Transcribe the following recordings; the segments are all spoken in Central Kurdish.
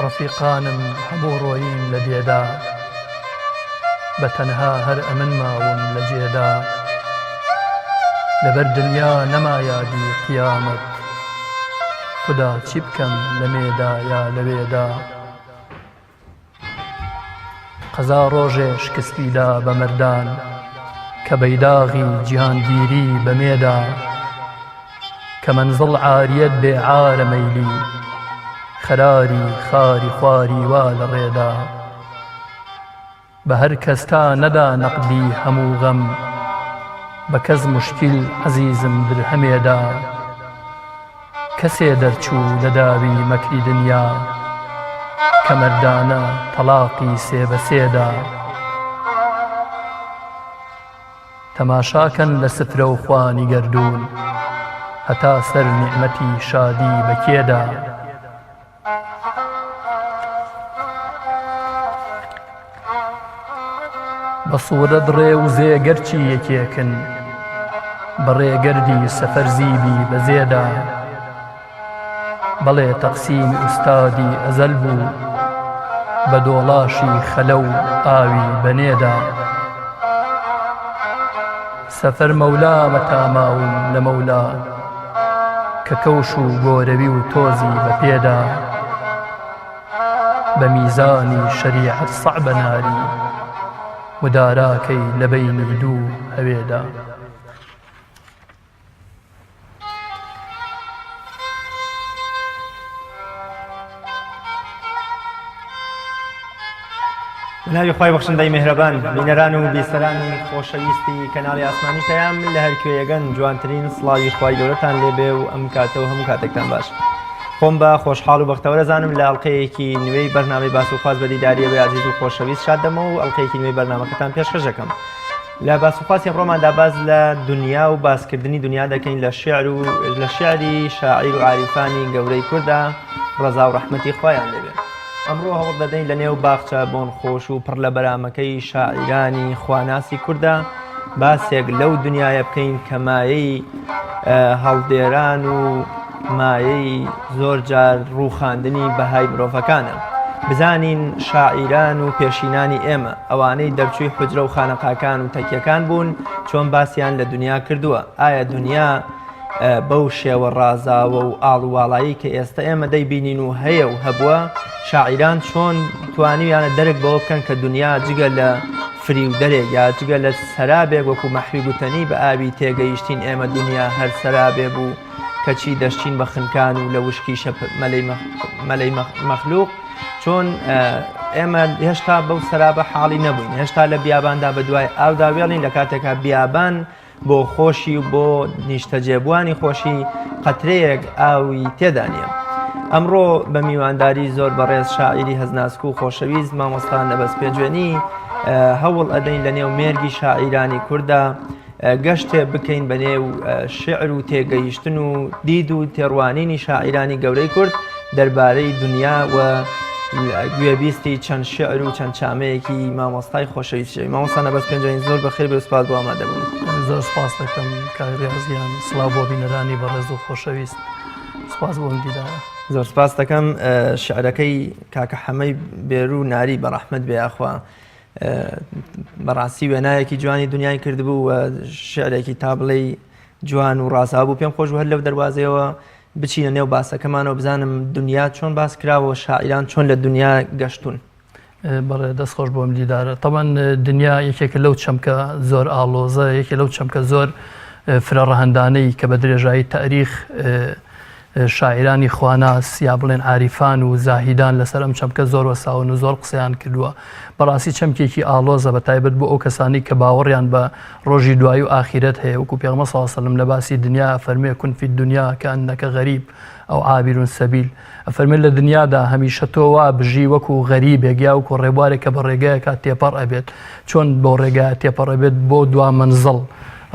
ڕەفیقانم هەموو ڕۆیین لە دێدا، بەتەنها هەر ئەمن ماوم لە جێدا. لەبەر دنیا نەما یادی قیامەت، خدا چی بکەم لە مێدا یا لەوێدا. قەزا ڕۆژێ شکستیدا بە مەردان، کە بەیداغی جیهانگیری بەمێدا. کە مەنزڵ عاریەت بێعارە مەیلی، خەراری خاری خواری وا لە ڕێدا. بە هەر کەس تا نەدا نەقدی هەموو غەم، بە کەس موشکیل عەزیزم درهەمێدا. کەسێ دەرچوو لە داوی مەکری دنیا، کە مەردانە تەلاقی سێ بە سێدا. تەماشاکەن لە سفرە و خوانی گەردوون، هەتا سەر نیعمەتی شادی بەکێدا. بە سوورەت ڕێ و زێ گەرچی یەکێکن، بە ڕێگەردی سەفەر زیبی بەزێدا. بەڵێ تەقسیمی ئوستادی ئەزەل بوو، بە دۆڵاشی خەلە و ئاوی بەنێدا. سەفەر مەولامە تاماوم لە مەولا، کە کەوش و گۆرەوی و تۆزی بەپێدا. بە میزانی شەریعەت سەعبە ناری، مداراکەی لە بەینی دوو هەوێدا. ناوی خی بەخشندەی مهرەبان، بینەران و بیسەرانی خۆشەویستی کەناڵی ئاسمانی پەیام لە هەرکوێیەگەن جوانترین سڵاوی خوای گەورەتان لێبێ و ئەم کاتەوە هەموو کاتێکتان باش. خۆم بە خۆشحاڵ و بەختەوەرە زانم لە ئەڵلقەیەکی نوێی بەرنامەی باس و خواست بە دیداریە بە عزیز و خۆشەویست شاد دەمە و ئەڵلقەیەکی نوێی بەرنامەکەتان پێشکەشەکەم. لە باس و خواستی ئەمڕۆماندا باز لە دنیا و باسکردنی دنیا دەکەین لە شێعر و لە شێعری شاعیر و عاریفانی گەورەی کووردا ڕەزا و ڕەحمەتی خوایان لێبێ. ئەمڕۆ هەوڵ دەدەین لە نێو باخچە بۆن خۆش و پڕ لە بەرامەکەی شاعیرانی خواناسی کووردا باسێک لەو دنیاە بکەین کە مایەی هەڵدێران و مایەی زۆر جار ڕووخاندنی بەهای مرۆڤەکانە. بزانین شاعیران و پێشینانی ئێمە ئەوانەی دەرچووی حوجرە و خانەقاکان و تەکیەکان بوون چۆن باسییان لە دنیا کردووە. ئایا دنیا بەو شێوە ڕازاوە و ئاڵواڵایی کە ئێستا ئێمە دەیبینین و هەیە و هەبووە؟ شاعیران چۆن توانیویانە دەرک بەوە بکەن کە دنیا جگە لە فریودەرێک یا جگە لە سەرابێک وەکو مەحوی گوتەنی بە ئاوی تێگەیشتین ئێمە دنیا هەر سەرابێ بوو کەچی دەشتین بە خنکان و لە وشکی مەلەی مەخلوق. چۆن ئێمە هێشتا بەو سەرابە حاڵی نەبووین، هێشتا لە بیاباندا بە دوای ئاودا وێڵین لە کاتێکا بیابان بۆ خۆشی و بۆ نیشتەجێبوانی خۆشی قەترەیەک ئاوی تێدا نییە. ئەمڕۆ بە میوانداری زۆر بەڕێز شاعیری هەزناسک و خۆشەویست مامۆستان لەبەست پێجوێنی هەوڵ ئەدەین لە نێو مێرگی شاعیرانی کووردا گەشتێ بکەین بە نێو شعر و تێگەیشتن و دید و تێڕوانینی شاعیرانی گەورەی کورد دەربارەی دنیا و گوێبیستی چەند شعر و چەند چامەیەکی مامۆستای خۆشەویستی. مامۆستا لەبەست پێنجوێنی زۆر بەخێر بێ و سوپاس بۆ ئامادەبوون. زۆر سوپاس دەکەم کاک ڕیاضیان، سڵاو بۆ بینەرانی بەڕێز و خۆشەویست، سوپاس بۆ دیدارە. زۆر سپاس دەکەم. شعرەکەی کاکە حەمەی بێرو ناری بە ڕەحمەت بێ ئاخوا بەڕاستی وێنایەکی جوانی دنیای کردبوو و شعرێکی تا بڵێ جوان و ڕازا بوو. پێم خۆش هەر لەو دەواازەیەوە بچینە نێو باسەکەمانەوە بزانم دنیا چۆن باس کراوە، شاعیران چۆن لە دنیا گەشتون. بەڵێ دەست خۆش بۆم دیدارە. تەمان دنیا یەکێکە لەو چەمکە زۆر ئاڵۆزە، یەکێ لەو چەمکە زۆر فرە ڕەهەندانەی کە بە درێژایی تاریخ شاعیرانی خواناس یا بڵێن عاریفان و زاهیدان لەسەر ئەم چەمکە زۆر وەساون و زۆر قسەیان کردووە. بەڕاستی چەمکێکی ئاڵۆزە بە تایبەت بۆ ئەو کەسانی کە باوەڕیان بە ڕۆژی دوایی و ئاخیرەت هەیە. وەکو پێغەمبەر صلی الله علیه و سلم لە باسی دنیا فەرمێ کون فی الدنیا کەئەنەکە غەریب ئەو عابر سەبیل. ئەفەرمێ لە دنیادا هەمیشە تۆ وا بژی وەکو غەریبێک یا وەکو ڕێبوارێک کە بە ڕێگایەکە تێپەڕ ئەبێت. چۆن بۆ ڕێگایە تێپەڕ ئەبێت؟ بۆ دوا منزڵ.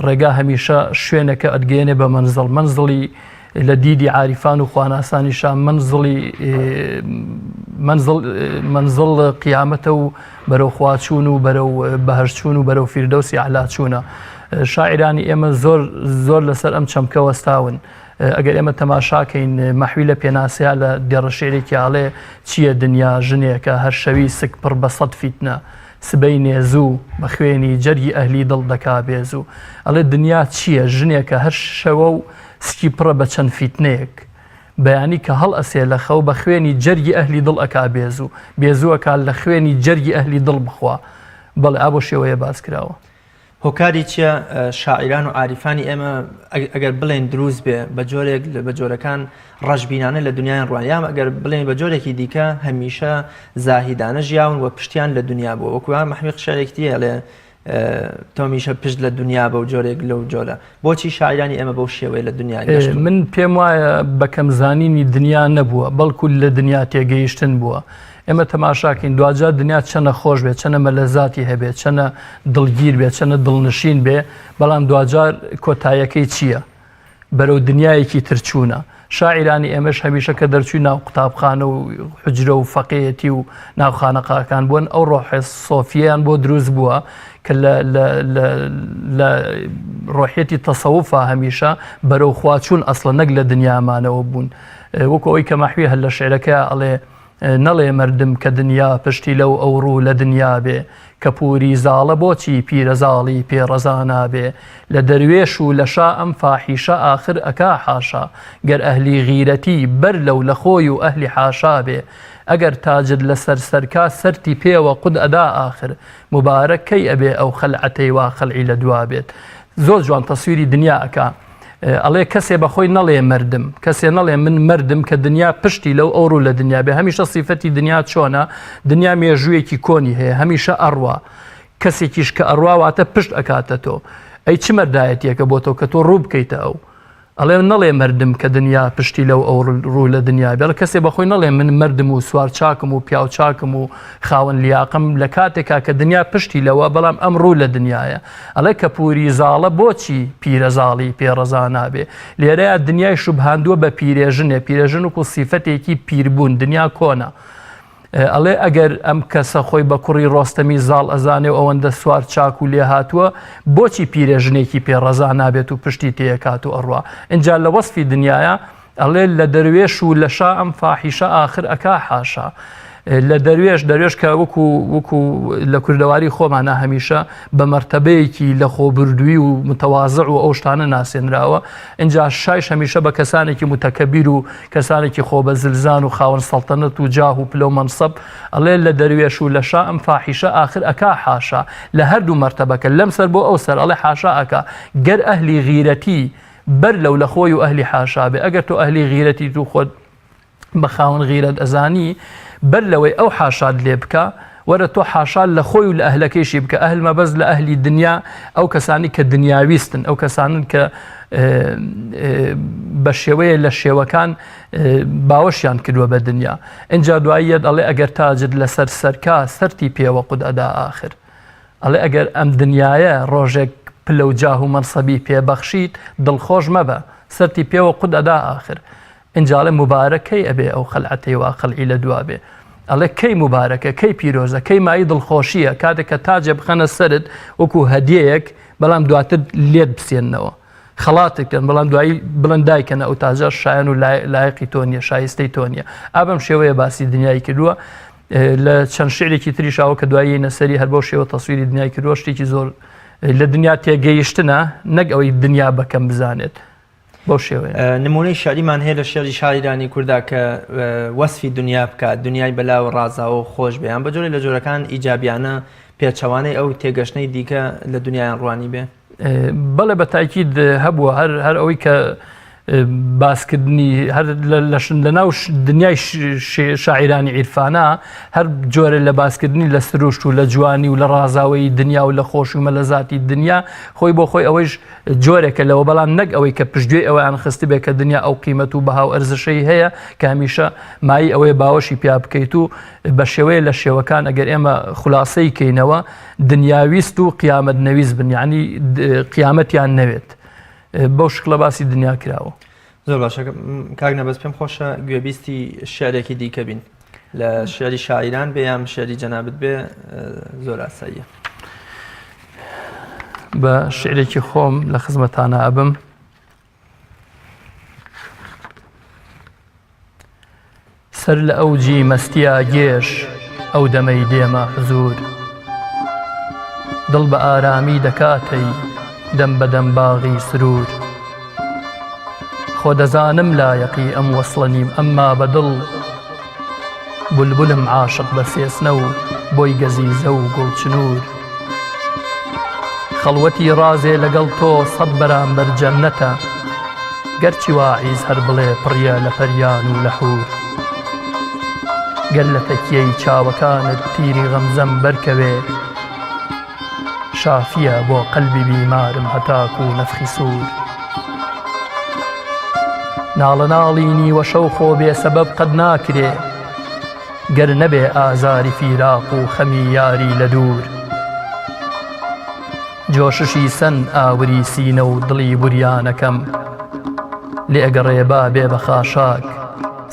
ڕێگا هەمیشە شوێنەکە ئەدگەێنێ بە منزڵ. منزڵی لە دیدی عاریفان و خواناسانیشان منزڵ قیامەتە و بەرەو خواچوون و بەرەو بەهەشت چوون و بەرەو فیردەوسی عەلا چوونە. شاعرانی ئێمە زۆر لەسەر ئەم چەمکە وەستاون. ئەگەر ئێمە تەماشاکەین مەحوی لە پێناسیا لە دێڕەشێرێکی ئاڵێ چییە دنیا ژنێکە هەر شەوی سک پڕ بە سەد فیتنە سبەی نێزوو بە خوێنی جەرگی ئەهلی دڵ دەکا بێزوو. ئەڵێ دنیا چییە ژنێکە هەر شەوە و سکی پڕە بە چەند فیتنەیەک بەیانی کە هەڵ ئەسێ لە خەو بە خوێنی جەرگی ئەهلی دڵ ئەکا بێزوو بێزووەکە لە خوێنی جەرگی ئەهلی دڵ بخوا. بەڵێ ئابۆ شێوەیە باس کراوە. هۆکاری چییە شاعیران و عاریفانی ئێمە ئەگەر بڵێن دروست بێ بە جۆرێک بە جۆرەکان ڕەشبینانە لە دنیای ڕوانیام ئەگەر بڵێن بە جۆرێکی دیکە هەمیشە زاهیدانە ژیاون و پشتیان لە دنیا بووە وەکوان مەحمی قشارێکتیە لێ تۆمیشە پشت لە دنیا بە و جۆرێک لەو جۆرە بۆچی شاعیرانی ئێمە بەو شێوەیە لە دنیا من پێم وایە بەکەم زانینی دنیا نەبووە بەڵکو لە دنیا تێگەیشتن بووە. ئێمە تەماشاکەین دوجار دنیا چەنە خۆش بێت چەنە مەلەزاتی هەبێت چەنە دڵگیر بێت چەنە دڵنشین بێ بەڵام دوجار کۆتاییەکەی چییە بەرەو دنیایەکی ترچوونە. شاعیرانی ئێمەش هەمیشە کە دەرچووی ناو قوتابخانە و حجرە و فەقێتی و ناوخانەقاکان بوون ئەو ڕۆحی سۆفیەیان بۆ دروست بووە کە لە ڕۆحیەتی تەسەوفا هەمیشە بەرەو خواچوون ئەسڵە نەک لە دنیامانەوە بوون. وەکو ئەوی کە مەحوی هەر لە شعرەکە ئەڵێ نەڵێ مردم کە دنیا پشتی لەو ئەوڕوو لە دنیا بێ کە پووری زاڵە بۆچی پیرەزاڵی پێڕەزا نابێ لە دەروێش و لە شا ئەم فاحیشە ئاخر ئەکا حاشا گەر ئەهلی غیرەتی بەر لەو لە خۆی و ئەهلی حاشا بێ ئەگەر تاجد لەسەر سەرکا سەرتی پێوە قود ئەدا ئاخر مبارەک کەی ئەبێ ئەو خەلعەتەی وا خەلعی لە دوا بێت. زۆر جوان تەسویری دنیا ئەکا ئەڵێ کەسێ بەخۆی نەڵێ مردم کەسێ نەڵێ من مردم کە دنیا پشتی لەو ئەوڕوو لە دنیا بێ هەمیشە سیفەتی دنیا چۆنە دنیا مێژوویەکی کۆنی هەیە هەمیشە ئەڕوا کەسێکیش کە ئەڕواواتە پشت ئەکاتە تۆ ئەی چ مەردایەتیەکە بۆ تۆ کە تۆ ڕوو بکەیتە ئەو ئەڵێ نەڵێ مردم کە دنیا پشتی لەو ئەوڕوو لە دنیا بێ کەسێ بەخۆی نەڵێ من مردم و سوار چاکم و پیاو چاکم و خاوەن لیاقم لە کاتێکا کە دنیا پشتی لەوە بەڵام ئەم ڕوو لە دنیاە ئەڵێ کە پووری زاڵە بۆچی پیرەزاڵی پێڕەزا نابێ لێرەیە دنیای شوبهاندووە بە پیرێژنێ پیرێژن وکو سیفەتێکی پیربوون دنیا کۆنا ئەڵێ ئەگەر ئەم کەسە خۆی بە کوڕی ڕۆستەمی زاڵ ئەزانێ و ئەوەندە سوار چاک و لێ هاتووە بۆچی پیرێژنێکی پێڕەزا نابێت و پشتی تێکات و ئەڕوا اینجا لە وەسفی دنیاە ئەڵێ لە دەروێش و لە شا ئەم فاحیشە ئاخر ئەکا حاشا لە دەروێش کە وەکو لە کوردەواری خۆمانە هەمیشە بە مەرتەبەیەکی لە خۆبردووی و متەوازع و ئەو شتانە ناسێنراوە اینجا شایش هەمیشە بە کەسانێکی متەکەبیر و کەسانێکی خۆ بە زلزان و خاوەن سەڵتەنەت و جاه و پلە و مەنسەب ئەڵێ لە دەروێش و لە شا ئەم فاحیشە ئاخر ئەکا حاشا لە هەردوو مەرتەبەکە لەم سەر بۆ ئەو سەر ئەڵێ حاشا ئەکا گەر ئەهلی غیرەتی بەر لەو لە خۆی و ئەهلی حاشا بێ ئەگەر تۆ ئەهلی غیرەتی تو خۆت بە خاوەن غیرەت ئەزانی بەر لەوەی ئەو حاشاد لێ بکە وەرە تۆ حاشال لە خۆی و لە ئەهلەکەیشی بکە ئەهل مەبەز لە ئەهلی دنیا ئەو کەسانی کە دنیاویستن ئەو کەسانن کە بە شێوەیە لە شێوەکان باوەشیان کردووە بە دنیا اینجا دواییەت ئەڵێ ئەگەر تاجد لەسەر سەرکا سەرتی پێوە قود ئەدا ئاخر ئەڵێ ئەگەر ئەم دنیاە ڕۆژێک پلە و جاه و مەنسەبی پێبەخشیت دڵخۆش مەبە سەرتی پێوە قود ئەدا ئاخر اینجاڵێ مبارەکەی ئەبێ ئەو خەلعەتەی وا خەلعی لە دوا بێ ئەڵێ کەی مبارەکە کەی پیرۆزە کەی مای دڵخۆشیە کاتێک کە تاجێ بخەنە سەرت وەکو هەدیەیەک بەڵام دواتر لێت بسێننەوە خەڵاتێکن بەڵام دوایی بڵند دایکەنە ئەو تاجە شایەن و لایەقی تۆ نیە شایستەی تۆ نیە ئابەم شێوەیە باسی دنیای کردووە لە چەند شعرێکی تریشاوە کە دوایی نەسەری هەر بۆ شێوە تەسویری دنیای کردووە شتێکی زۆر لە دنیا تێگەیشتنە نەک ئەوەی دنیا بەکەم بزانێت بۆ شێوەیە نمونەی شاریمان هەیە لە شێری شاعیرانی کووردا کە وەسفی دنیا بکات دنیای بەلاو ڕازاوە و خۆش بێ یان بە جۆرێک لە جۆرەکان ئیجابیانە پێچەوانەی ئەو تێگەشتنی دیکە لە دنیایان ڕوانی بێ بەڵێ بە تاکید هەبووە هەر ئەوەی کە باسکردنی هەر لە ناو دنیای شاعیرانی عیرفانە هەر جۆرە لە باسکردنی لە سروشت و لە جوانی و لە ڕازاوی دنیا و لە خۆش و مەلەزاتی دنیا خۆی بۆ خۆی ئەوەیش جۆرێکە لەوە بەڵام نەک ئەوەی کە پشتگوێ ئەوەیان خستی بێ کە دنیا ئەو قیمەت و بەها و ئەرزشەی هەیە کە هەمیشە مای ئەوەی باوەشی پیا بکەیت و بە شێوەیە لە شێوەکان ئەگەر ئێمە خولاسەی کەینەوە دنیاویست و قیامەت نەویست بن یعنی قیامەتیان نەوێت بەو شکڵە باسی دنیا کراوە زۆر باشە کاک نەبەست پێم خۆشە گوێبیستی شعرێکی دیکە بین لە شعری شاعیران بێ یان شعری جەنابەت بێ زۆر ئاساییە بە شعرێکی خۆم لە خزمەتانە ئەبم. سەر لە ئەوجی مەستیا گێش ئەو دەمەی دێمە حزور، دڵ بە ئارامی دەکاتەی دەم بەدەم باغی سرور. خۆ دەزانم لایەقی ئەم وەسڵە نیم، ئەمما بەدڵ بولبولم عاشق بە سێسنە و بۆی گەزیزە و گوڵچنور. خەڵوەتی ڕازێ لەگەڵ تۆ سەد بەرامبەر جەننەتە، گەرچی واعیز هەر بڵێ پڕیە لە پەریان و لە حور. گەر لە تەکیەی چاوەکانت تیری غەمزەم بەرکەوێ، شافیە بۆ قەلبی بیمارم هەتاک و نەفخی سوور. ناڵە ناڵی نیوە شەو خۆ بێ سەبەب قەت ناکرێ، گەر نەبێ ئازاری فیراق و خەمی یاری لە دوور. جۆششی سەن ئاوری سینە و دڵی بوریانەکەم، لێ ئەگەڕێ با بێ بە خاشاک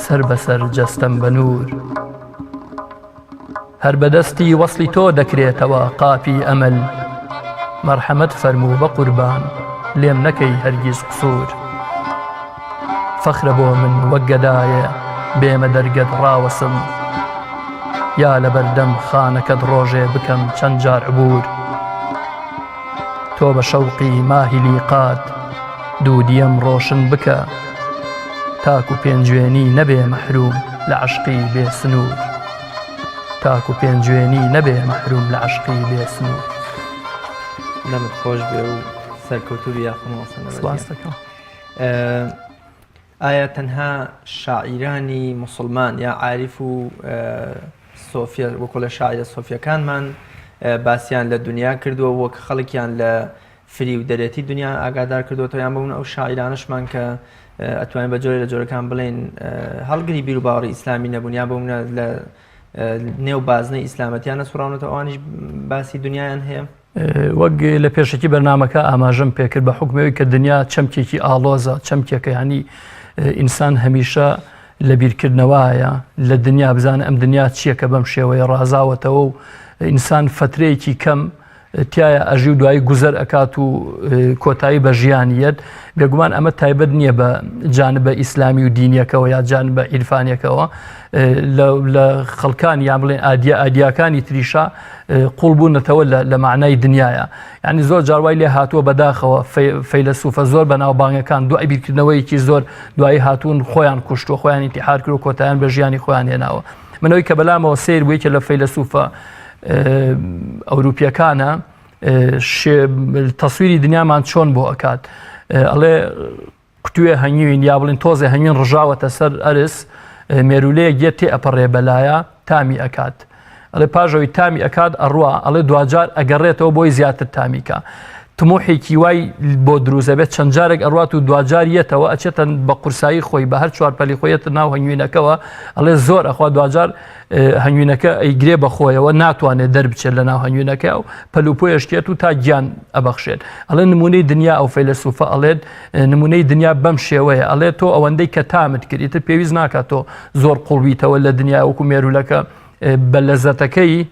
سەر بەسەر جەستەم بە نور. هەر بەدەستی وەسڵی تۆ دەکرێتەوە قاپی ئەمەل، مەرحەمەت فەرموو بە قوربان لێم نەکەی هەرگیز قسوور. فەخرە بۆ من وەک گەدایە بێمە دەرگەت ڕاوەسم، یا لە بەردەم خانەکەت ڕۆژێ بکەم چەند جار عبور. تۆ بە شەوقی ماهی لیقات دوودیم ڕۆشن بکە، تاک و پێنجوێنی نەبێ مەحروم لە عەشقی بێ سنوور. تاک و پێنجوێنی نەبێ مەحروم لە عەشقی بێ سنوور. دەمت خۆش بێ و سەرکەوتوبی یاخمەوەسەنە. سپاس دەکەم. ئایا تەنها شاعیرانی موسڵمان یا عاریف و سۆفیا وەکو لە شاعیرە سۆفیەکانمان باسییان لە دنیا کردووە وەک خەڵکیان لە فری و دەرێتی دنیا ئاگادار کردوەوە یان بوون ئەو شاعیرانشمان کە ئەتوانین بە جۆرە لە جۆرەکان بڵێن هەڵگری بیر و باوەڕی ئیسلامی نەبوون یا بوونە لە نێو بازنەی ئیسلامەتیانە سوڕاونەوە ئەوانیش باسی دنیایان هەیە. وەک لە پێشەکی بەرنامەکە ئاماژەم پێکرد بە حکمەوەی کە دنیا چەمکێکی ئاڵۆزە، چەمکێکە ینی ئینسان هەمیشە لە بیرکردنەوەیە لە دنیا بزانە ئەم دنیا چییە کە بەم شێوەیە ڕازاوەتەوە و ئینسان فترەیەکی کەم تایە ئەژی و دوایی گوزەر ئەکات و کۆتایی بە ژیانیەت. بێگومان ئەمە تایبەت نییە بە جانبە ئیسلامی و دینیەکەەوە یا جانبە عیرفانیەکەەوە لە خەڵکان یان بڵێن ئادیاکانی تریشا قوڵ بوونەتەوە لە معنای دنیاە. یعنی زۆر جاروای لێ هاتووە بەداخەوە فەیلسوفە زۆر بە ناوبانگەکان دوای بیرکردنەوەیکی زۆر دوایی هاتوون خۆیان کوشتووە، خۆیان ئینتیحار کرد و کۆتاییان بە ژیانی خۆیان هێناوە. منەوەی کە بەلامەوە سیر بووی کە لە فەیلسوفە ئەوروپیەکانە تەسویری دنیامان چۆن بۆ ئەکات، ئەڵێ قوتوێ هەنگوین یا بڵین تۆزێ هەنگوین ڕژاوەتە سەر ئەرس، مێرولەیە گێت تێ ئەپەڕێ بەلایە تامی ئەکات. ئەڵێ پاژەوەی تامی ئەکات ئەڕوا، ئەڵێ دوجار ئەگەڕێتەوە بۆی زیاتر تامیکە. تموحێکی وای بۆ دروزە بێت چەند جارێک ئەڕات و دوجار یەتەوە ئەچێتە بە قورسایی خۆی بە هەر چوار پەلی خۆیەتە ناو هەنگوینەکەەوە. ئەڵێ زۆر ئەخوا دوجار هەنگوینەکە ئەیگرێ بەخۆیەوە ناتوانێت دەربچێت لە ناو هەنگوینەکە و پەلوپۆیشتێت و تا گیان ئەبەخشێت. ئەڵێ نمونەی دنیا ئەو فەیلسوفە ئەڵێت نمونەی دنیا بەم شێوەیە، ئەڵێ تۆ ئەوەندەی کە تامت کردیتر پێویست ناکات تۆ زۆر قوڵبیتەوە لە دنیا وەکو مێرولەکە بە لەزەتەکەی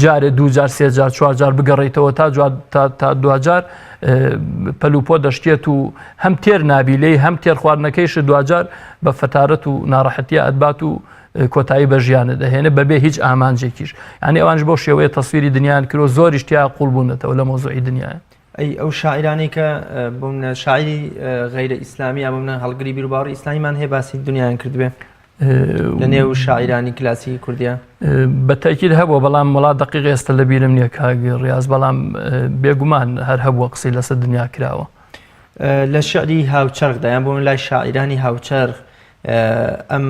جارێ دوجار سێجار چوارجار بگەڕێیتەوە تا دوجار پەلوپۆ دەشتێت و هەم تێر نابیلەی هەم تێر خواردنەکەیش دوجار بە فەتارەت و ناڕەحەتیە ئەدبات و کۆتایی بە ژیانە دەهێنێ بەبێ هیچ ئامانجێکیش. یعنی ئەوانش بۆ شێوەیە تەسویری دنیایان کرۆ زۆریش تیا قوڵبوونەتەوە لە مۆزوعی دنیاە. ئەو شاعرانی کە بوونە شاعری غەیرە ئیسلامی یا بوونە هەڵگری بیر و باوەڕی ئیسلامیمان هەیە باسی دنیایان کردبێ لە نێو شاعیرانی کلاسی کوردیە؟ بەتاکید هەبووە، بەڵام وڵات دقیق ئێستا لە بیرم نییە کاگە ڕاز، بەڵام بێگومان هەر هەبووە قسەی لەسەر دنیا کراوە. لە شعری هاوچەرخدا یان بۆ من لای شاعیرانی هاوچەرخ ئەم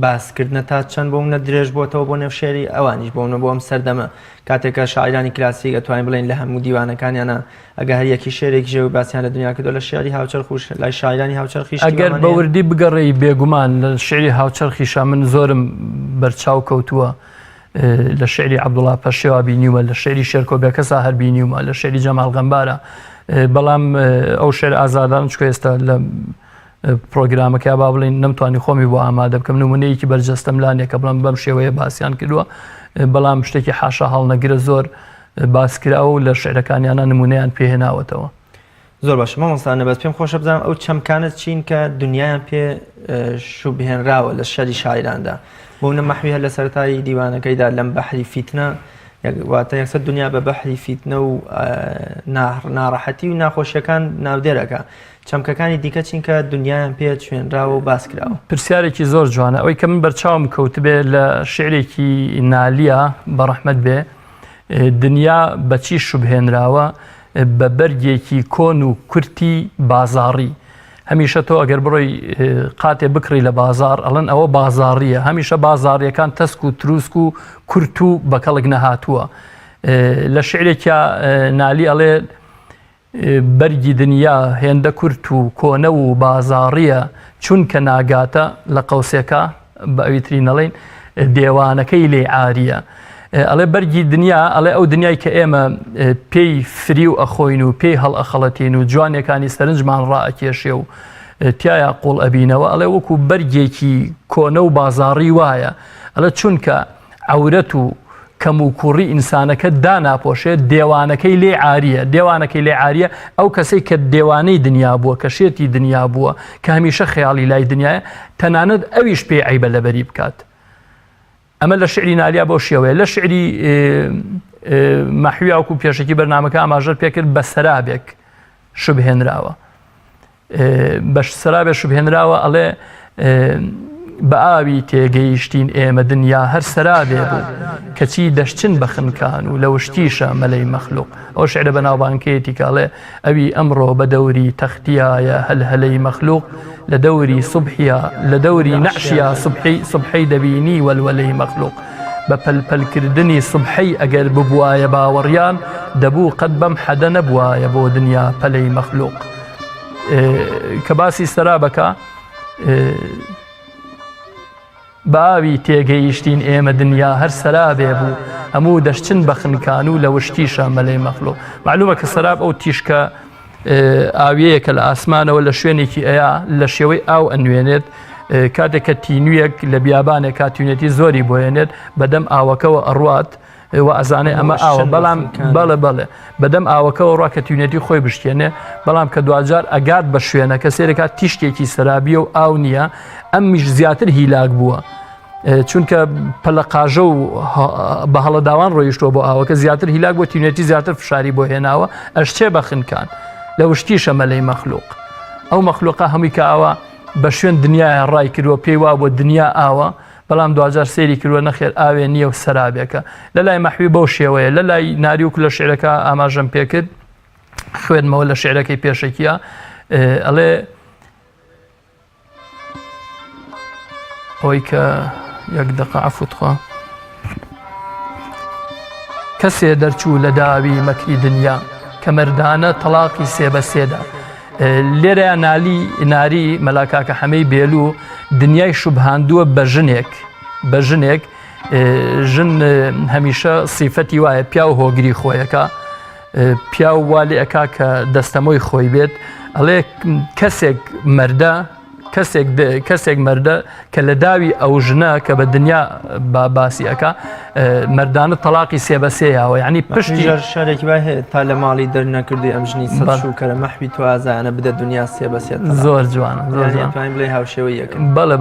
باسکردنە تا چەند بۆ منە درێژ بۆتەوە بۆ نێو شێری ئەوانیش بۆ منە بۆ ئەم سەردەمە کاتێکە شاعیرانی کلاسیک ئەتوانین بڵێن لە هەموو دیوانەکانیانە ئەگە هەر یەکی شێرێکی ژێوی باسییان لە دنیا کردو لە شێری هاوچەرخ لای شاعیرانی هاوچەرخیش ئەگەر بەوردی بگەڕێی بێگومان لە شعری هاوچەرخیشا من زۆرم بەرچاو کەوتووە لە شعری عەبدوڵڵا پەشێوا بینیومە، لە شعری شێرکۆبیەکەسا هەر بینیومە، لە شعری جەمال غەمبارە. بەڵام ئەو شعر ئازادان چکە ئێستا لە پرۆگرامەکە با بڵین نەمتوانی خۆمی بۆ ئامادە بکەم نمونەیەکی بەرجەستەم لانێکە بڵم بەم شێوەیە باسییان کردووە، بەڵام شتێکی حاشا هەڵ نەگرە زۆر باسکرا و لە شعرەکانیانە نمونەیان پێهێناوەتەوە. زۆر باشە مامۆستانە بەس پێم خۆشە بزانم ئەو چەمکانت چین کە دنیایان پێ شوبهێنراوە لە شەری شاعراندا بۆ منە مەحوی هەر لە سەرەتایی دیوانەکەیدا لەم بەحری فیتنە واتە یەکسەر دنیا بە بەحری فیتنە و ناڕەحەتی و ناخۆشیەکان ناودێرەکە چەمکەکانی دیکە چین کە دنیایان پێ شوێنراوە و باسکراوە. پرسیارێکی زۆر جوانە ئەوەی کە من بەرچاوم کەوتبێ لە شعرێکی نالیە بەڕەحمەت بێ دنیا بەچی شوبهێنراوە بە بەرگێکی کۆن و کورتی بازاڕی. هەمیشە تۆ ئەگەر بڕۆی قاتێ بکڕی لە بازار ئەڵەن ئەوە بازاڕیە، هەمیشە بازاڕیەکان تەسک و تروسک و کورت و بەکەڵک نەهاتووە. لە شعرێکە نالی ئەڵێ بەرگی دنیا هێندە کورت و کۆنە و بازاڕیە چونکە ناگاتە لە قەوسێکە بە ئەویتری نەڵێن دێوانەکەی لێ عاریە. ئەڵێ بەرگی دنیا ئەڵێ ئەو دنیای کە ئێمە پێی فری و ئەخۆین و پێی هەڵ ئەخەڵەتین و جوانەکانی سەرنجمان ڕائەکێشێ و تایە قوڵ ئەبینەوە ئەڵێ وەکو بەرگێکی کۆنە و بازاڕی وایە ئەڵێ چونکە عەورەت و کەم و کوڕی ئینسانەکە داناپۆشێت دێوانەکەی لێ عاریە. دێوانەکەی لێ عاریە ئەو کەسەی کە دێوانەی دنیا بووە کە شێتی دنیا بووە کە هەمیشە خەیاڵی لای دنیاە تەنانەت ئەویش پێی عیبە لەبەری بکات. ئەمە لە شعری نالیا بۆ شێوەیە. لە شعری مەحوی وەکو پێشکی بەرنامەکە ئاماژەر پێکرد بە سەرابێک شوبهێنراوە. بە سەرابێک شوبهێنراوە ئەڵێ بە ئاوی تێگەیشتین ئێمە دنیا هەر سەرابێ بوو کەچی دەشتن بە خنکان و لە وشتیشە مەلەی مەخلوق. ئەو شعرە بەناوبانکەیەتی کاڵێ ئەوی ئەمڕۆ بە دەوری تەختیایە هەلهەلەی مەخلوق لە دەوری سوبحیە لە دەوری نەعشیە سوبحەی دەبینی وەلوەلەی مەخلوق بە پەلپەلکردنی سوبحەی ئەگەر ببوایە باوەڕیان دەبوو قەت بەم حەدە نەبوایە بۆ دنیا پەلەی مەخلوق. کە باسی سەرابەکە باوی تێگەیشتین ئێمە دنیا هەر سەرابێ بوو هەموو دەشتن بە خنکان و لە وشتیشە مەلەی مەخلوق. معلومە کە سەراب ئەو تیشکە ئاویەیەکە لە ئاسمانەوە لە شوێنێکی ئەیە لە شێوەی ئاو ئەنوێنێت کاتێککە تینوویەک لە بیابانێک کاتوونەتی زۆری بۆێنێت بەدەم ئاوەکەەوە ئەڕوات و ئەزانێ ئەمە ئاوە بەڵام بەڵێ بەدەم ئاوەکەەوە ڕوا کە تونێتی خۆی بشکێنێ بەڵام کە دوجار ئەگات بە شوێنە کە سێرەکات تیشتێکی سەرابیە و ئاو نییە ئەمیش زیاتر هیلاک بووە چونکە پەلەقاژە و بە هەڵەداوان ڕۆیشتەوە بۆ ئاوەکە زیاتر هیلاک بۆ تونێتی زیاتر فشاری بۆ هێناوە ئەشتێ بە خنکان لە وشتیشە مەلەی مەخلوق. ئەو مەخلوقە هەمووی کە ئاوە بە شوێن دنیای ڕای کردووە پێی وا بۆ دنیا ئاوە بەڵام دوجار سێری کردووە نەخێر ئاوێ نییە و سەرابێکە. لە لای مەحوی بەو شێوەیە لە لای ناریوک لە شعرەکە ئاماژەم پێکرد خوێنمەوە لە شعرەکەی پێشەکیە ئەڵێ ئەوەی کە یەک دقە عەفوتخوا کەسێ دەرچوو لە داوی مەکری دنیا کە مەردانە تەلاقی سێ بە سێدا. لێرە ناری مەلاکاکە حەمەی بێلوو دنیای شوبهاندووە بە ژنێک ژن هەمیشە سیفەتی وایە پیا و هۆگری خۆیەکە پیا و والی ئەکا کە دەستەمۆی خۆی بێت ئەڵێ کەسێک مەردە کە لە داوی ئەو ژنە کە بە دنیا باسی ئەکا مەردانە تەلاقی سێ بە سێیاوە یعنی پشتی شارێکی وای هەیە تا لە ماڵی دەرنەکردی ئەم ژنی سەرشوکەرە مەحوی توازانە بدە دنیا سێ بە سێ. زۆر جوانە زۆرتوانین بڵێ هاوشێوەی یەکن. بەڵێ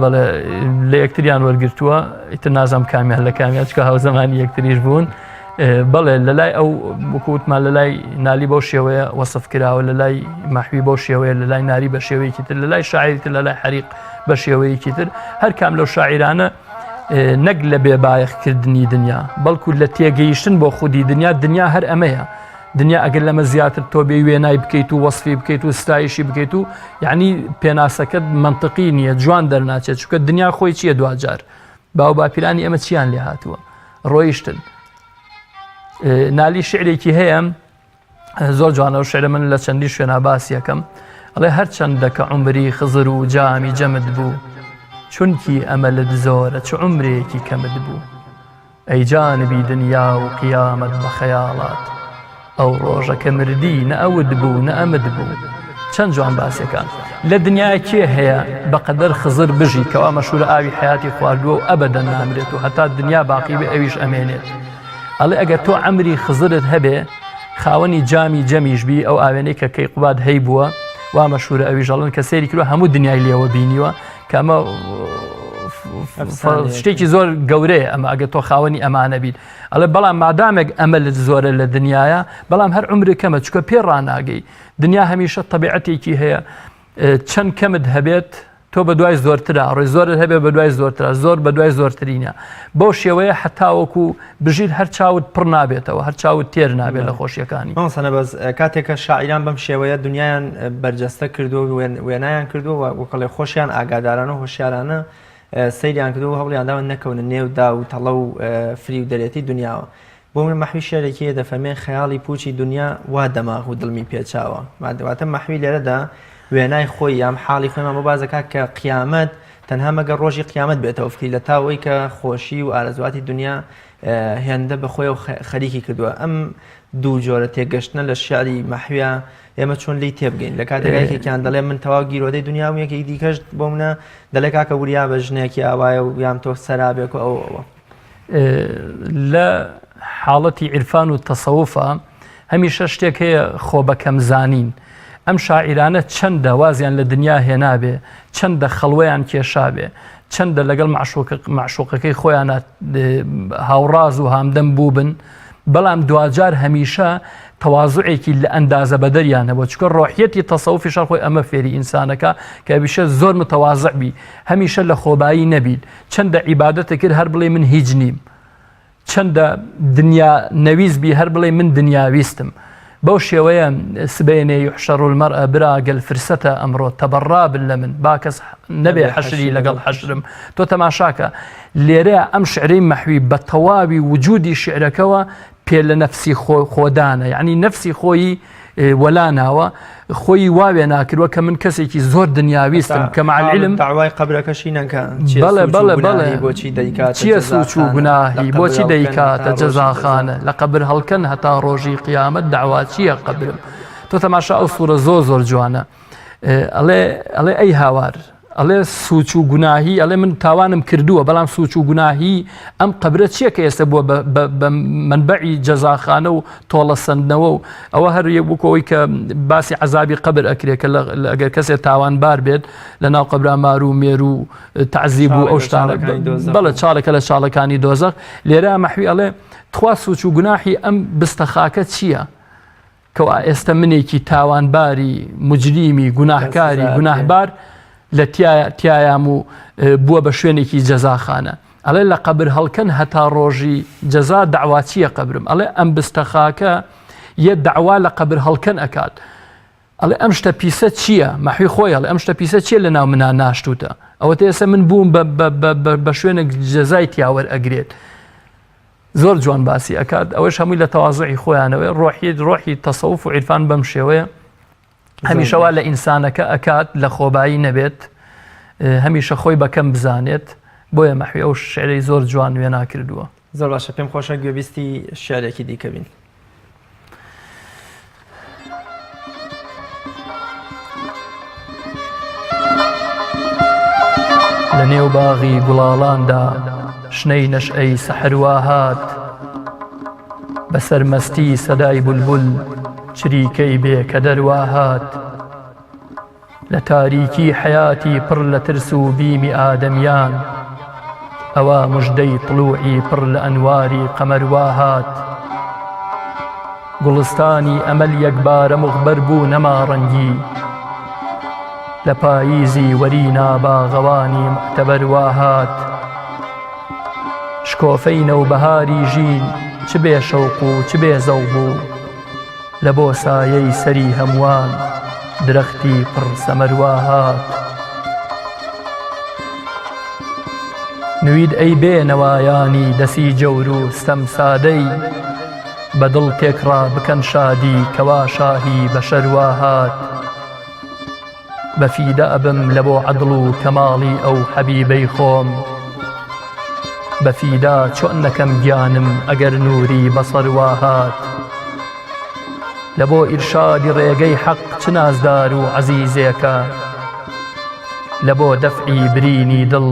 لە یەکتریان وەرگرتووە ئیتر نازام کامیان لە کامیان چکە هاوزەمانی یەکتریش بوون. بەڵێ لە لای ئەو وکووتمان لە لای نالی بەو شێوەیە وەسف کراوە لە لای مەحوی بەو شێوەیە لە لای ناری بە شێوەیەکی تر لە لای شاعریتر لە لای حەریق بە شێوەیەکی تر هەر کام لەو شاعیرانە نەک لە بێبایەخکردنی دنیا بەڵکو لە تێگەیشتن بۆ خودی دنیا هەر ئەمەیە. دنیا ئەگەر لەمە زیاتر تۆ بێ وێنای بکەیت و وەسفی بکەیت و ستایشی بکەیت و یعنی پێناسەکەت منطقی نییە جوان دەرناچێت چونکە دنیا خۆی چییە دوجار باو باپیرانی ئەمە چیان لێ هاتووە ڕۆیشتن. نالی شعرێکی هەیە زۆر جوانە و شعرە من لە چەندی شوێنە باسی یەکەم ئەڵێ هەرچەندە کە عومری خزر و جامی جەمت بوو چونکی ئەمەلت زۆرە چ عومرێکی کەمت بوو ئەی جانبی دنیا و قیامەت بە خەیاڵات ئەو ڕۆژە کە مردی نە ئەوت بوو نە ئەمت بوو. چەند جوان باسیەکان لە دنیای کێ هەیە بەقەدەر خزر بژی کەوا مەشهورە ئاوی حیاتی خواردووە و ئەبەدەن نامرێت و هەتا دنیا باقی بێ ئەویش ئەمێنێت. ئەڵێ ئەگەر تۆ ئەمری خزرت هەبێ خاوەنی جامی جەمیش بی ئەو ئاوێنەی کە کەیقوباد هەی بووە وا مەشهورە ئەوی ژەڵن کە سێری کردووە هەموو دنیای لێوە بینیوە کە ئەمە شتێکی زۆر گەورەیە ئەمە ئەگە تۆ خاوەنی ئەمانە بیت ئەڵێ بەڵام مادامێک ئەمە زۆرە لە دنیاە بەڵام هەر عمرێک کەمە چکە پێ ڕناگەی دنیا هەمیشە تەبیعەتێکی هەیە چەند کەمت هەبێت تۆ بە دوای زۆرترە ڕێ زۆرت هەبێ بە دوای زۆرترە زۆر بە دوای زۆرترینە بەو شێوەیە هەتاوەکو بژیر هەر چاوت پڕ نابێتەوە هەر چاوت تێر نابێت لە خۆشیەکانی مەسەنە بەس کاتێکە شاعیران بەم شێوەیە دنیایان بەرجەستە کردو وێنایان کردووە وەکەڵێ خۆشیان ئاگادارانە و هۆشیارانە سەیریان کردو و هەوڵیانداوە نەکەونە نێودا و تەڵە و فری و دەرێتی دنیاوە بۆ من مەحوی شێرێکی دەفەرمێن خەیاڵی پوچی دنیا وا دەماغ و دڵمی پێچاوە واتە مەحوی لێرەدا وێنای خۆی یام حاڵی خۆیمان بۆ بازەکات کە قیامەت تەنها مەگەر ڕۆژی قیامەت بێتەوە فکری لە تاوەی کە خۆشی و ئارەزواتی دنیا هێندە بەخۆی و خەریکی کردووە ئەم دوو جۆرە تێگەشتنە لە شعری مەحویە ئێمە چۆن لی تێبگەین لە کاتێکێکیان دەڵێ من تەواو گیرۆدەی دنیا و یەکی دیکەش بۆ منە دەڵێ کاکە وریا بە ژنێکی ئاوایە و یام تۆ سەرابێک و ئەوەوە لە حاڵەتی عیرفان و تەسەووفە هەمیشە شتێک هەیە خۆ بەکەم زانین ئەم شاعیرانە چەندە وازیان لە دنیا هێنابێ چەندە خەڵوەیان کێشابێ چەندە لەگەڵ معشوقەکەی خۆیان هاوڕاز و هامدەم بوو بن بەڵام دوجار هەمیشە تەوازوعێکی لە ئەندازە بەدەریانە بۆ چکە ڕۆحیەتی تەسەووفی شەڕ خۆی ئەمە فێری ئینسانەکە کە بیشە زۆر متەوازع بی هەمیشە لە خۆبایی نەبیت چەندە عیبادەتە کرد هەر بڵێ من هیچ نیم چەندە دنیا نەویست بی هەر بڵێ من دنیاویستم بەو شێوەیە سبەینێ یحشەڕ المەرء براگەل فرسەتە ئەمڕۆ تەبەڕابن لە من با کەس نەبێ حەشری لەگەڵ حەشرم تۆ تەماشاکە لێرەیە ئەم شعرەی مەحوی بە تەواوی وجودی شعرەکەەوە پێ لە نەفسی خۆدانە یعنی نەفسی خۆی وەلاناوە خۆی واوێ ناکردووە کە من کەسێکی زۆر دنیاویستم کە مع العلم داوای قەبرەکەشی نەکە بەڵێ بۆچی دەیکات چییە سوچ و گوناهی بۆچی دەیکاتە جەزاخانە لە قەبر هەڵکەن هەتا ڕۆژی قیامەت داوا چییە قەبرم تۆ تەماشا ئەو سوورە زۆر جوانە ئەڵێ ئەی هاوار ئەڵێ سوچ و گوناهی ئەڵێ من تاوانم کردووە بەڵام سوچ و گوناهی ئەم قەبرە چییە کە ئێستا بووە بە منبعی جەزاخانە و تۆڵە سندنەوە و ئەوە هەر یەکەوەی کە باسی عەزابی قەبر ئەکرێت کە ئەگەر کەسێک تاوانبار بێت لە ناو قەبرا مار و مێر و تەعزیب و ئەو شتانە بەڵێ چاڵێکە لە چاڵەکانی دۆزەخ لێرە مەحوی ئەڵێ تخوا سوچ و گوناهی ئەم بستەخاکە چییە کەوا ئێستا منێکی تاوانباری مجریمی گوناهکاری گوناهبار لە تایام و بووە بە شوێنێکی جەزاخانە ئەڵێ لە قەبر هەڵکەن هەتا ڕۆژی جەزا داواچیە قەبرم ئەڵێ ئەم بستەخاکە یە داوا لە قەبر هەڵکەن ئەکات ئەڵێ ئەم شتە پیسە چییە مەحوی خۆی ئەڵێ ئەم شتە پیسە چیە لە ناو منە ناشتوتە ئەوە ئێستا من بووم بە شوێنێک جەزای تیاوەر ئەگرێت زۆر جوان باسی ئەکات ئەوەش هەمووی لە تەواضعی خۆیانەوەی ڕۆحی تەسەووف و عیرفان بەم شێوەیە هەمیشەوا لە ئینسانەکە ئەکات لە خۆبایی نەبێت هەمیشە خۆی بەکەم بزانێت بۆیە مەحوی ئەو شعرەی زۆر جوان وێنا کردووە زۆر باشە پێم خۆشە گوێبیستی شعرێکی دیکە بین لە نێو باغی گوڵاڵاندا شنەی نەشئەی سەحروا هات بەسەر مەستی سەدای بولبول چریکەی بێ کە دەروا هات لە تاریکی حیاتی پڕ لە ترس و بیمی ئادەمیان ئەوە موژدەی طلوعی پڕ لە ئەنواری قەمەروا هات گوڵستانی ئەمەل یەکبارە مغبەر بوو نەما ڕەنگی لە پاییزی وەرینا باغەوانی معتەبەروا هات شکۆفەی نەوبەهاری ژین چ بێ شەوق و چ بێ زەو بوو لە بۆ سایەی سەری هەمووان درەختی پڕ سەمەروا هات نوید ئەی بێ نەوایانی دەسی جەور و ستەم سادەی بەدڵ تێکڕا بکەن شادی کەوا شاهی بەشەروا هات بەفیدە ئەبم لە بۆ عەدڵ و کەماڵی ئەو حەبیبەی خۆم بەفیدا چۆن نەکەم گیانم ئەگەر نووری بەسەروا هات لە بۆ ئیرشادی ڕێگەی حەق چ نازدار و عەزیزێکە لە بۆ دەفعی برینی دڵ